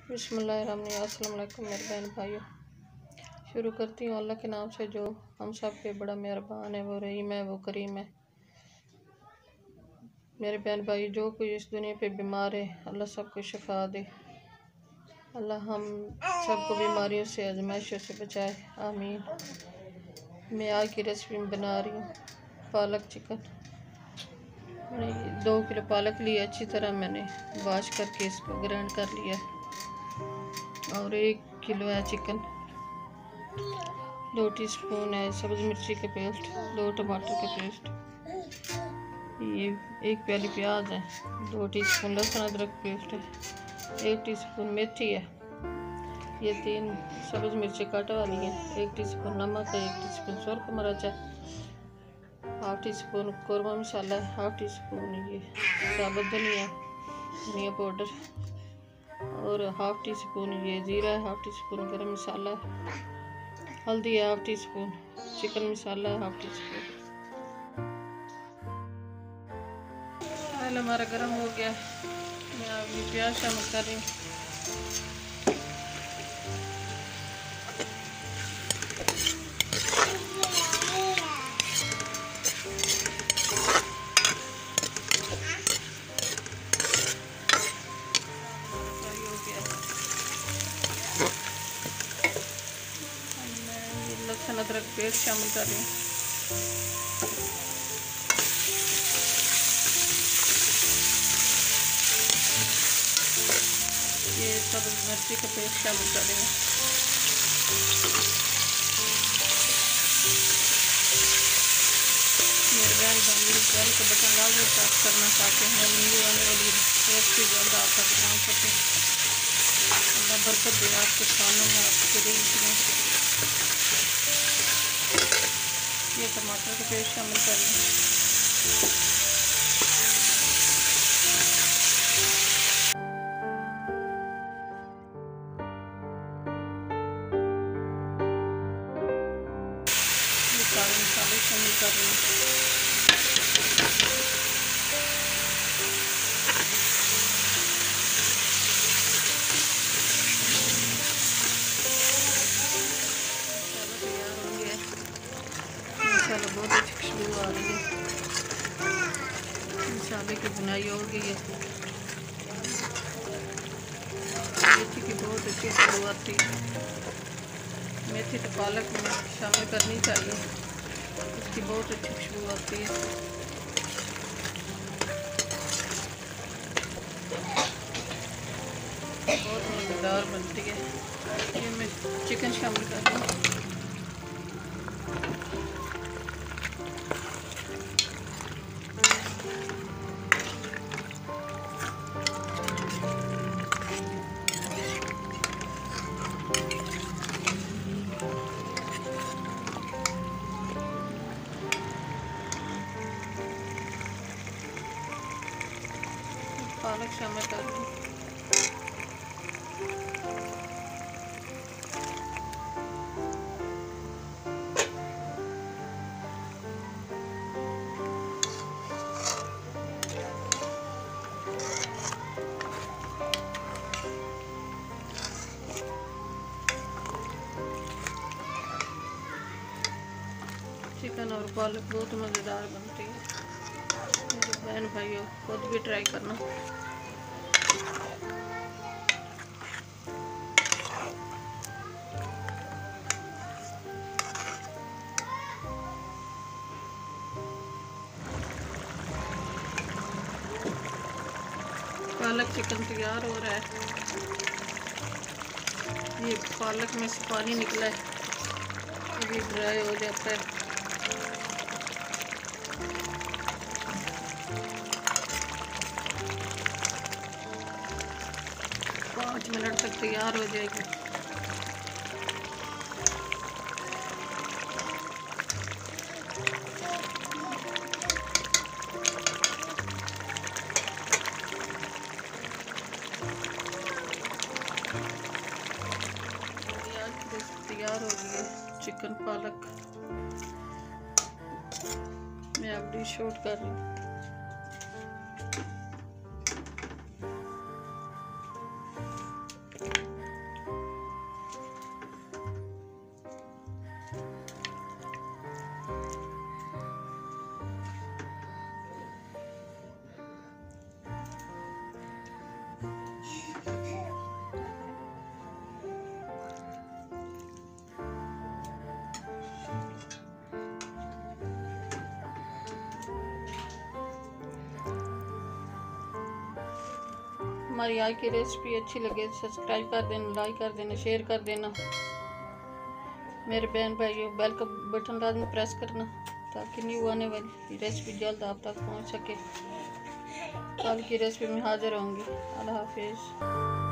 बिस्मिल्लाहिर्रहमानिर्रहीम। अस्सलाम वालेकुम मेरे बहन भाइयों। शुरू करती हूँ अल्लाह के नाम से जो हम सब पे बड़ा मेहरबान है, वो रहीम है, वो करीम है। मेरे बहन भाई, जो कोई इस दुनिया पे बीमार है, अल्लाह सबको शिफा दे। अल्लाह हम सबको बीमारियों से, आजमाइशों से बचाए, आमीन। मैं आज की रेसिपी में बना रही हूँ पालक चिकन। मैंने 2 किलो पालक ली, अच्छी तरह मैंने वॉश करके इसको ग्राइंड कर लिया और 1 किलो है चिकन। 2 टीस्पून है सब्ज़ मिर्ची का पेस्ट, 2 टमाटर का पेस्ट, ये 1 प्याली प्याज है, 2 टीस्पून लहसुन अदरक पेस्ट है, 1 टीस्पून मेथी है, ये 3 सब्ज़ मिर्ची काट वाली है, 1 टीस्पून नमक है, 1 टीस्पून सुरख मिर्च है, 1/2 टीस्पून कौरमा मसाला है, 1/2 टीस्पून ये साबुत धनिया पाउडर और 1/2 टीस्पून ये ज़ीरा है, 1/2 टीस्पून गरम मसाला है, हल्दी है 1/2 टीस्पून, चिकन मसाला है 1/2 टीस्पून। ऑयल हमारा गर्म हो गया है, मैं अभी प्याज शामिल कर रही हूँ। लहसुन अदरक पेस्ट शामिल कर रही हूँ। ये सब्ज़ मिर्ची का पेस्ट शामिल कर रही हूँ। मेरे बहन भाई बेल का बटन लाजमी प्रेस करना ताकि हमें न्यू आने वाली रेसिपी जल्द आप तक पहुँच सके। अल्लाह बरकत दे आपके खानों में, आपके रिज़्क़ में। ये टमाटर का पेस्ट शामिल कर लें। ये सारे मसाले शामिल कर लें। मसाला बहुत अच्छी खुशबू आ रही है, मसाले की बुनाई हो गई है, मेथी की बहुत अच्छी खुशबू आती है। मेथी तो पालक में शामिल करनी चाहिए, उसकी बहुत अच्छी खुशबू आती है। बहुत मज़ेदार बनती है। ये मैं चिकन शामिल कर दूँ। पालक शामिल कर दूँ। चिकन और पालक बहुत मज़ेदार बनती है। मेरे बहन भाइयों, खुद भी ट्राई करना। पालक चिकन तैयार हो रहा है। ये पालक में से पानी निकला है, अभी ड्राई हो जाता है। पाँच मिनट तक तैयार हो जाएगी। तैयार हो गई है चिकन पालक। मैं अब डिश आउट कर रही हूँ। हमारी आज की रेसिपी अच्छी लगे सब्सक्राइब कर देना, लाइक कर देना, शेयर कर देना। मेरे बहन भाइयों बेल का बटन लाजमी प्रेस करना ताकि न्यू आने वाली रेसिपी जल्द आप तक पहुंच सके। कल की रेसिपी में हाजिर होंगे। अल्लाह हाफिज़।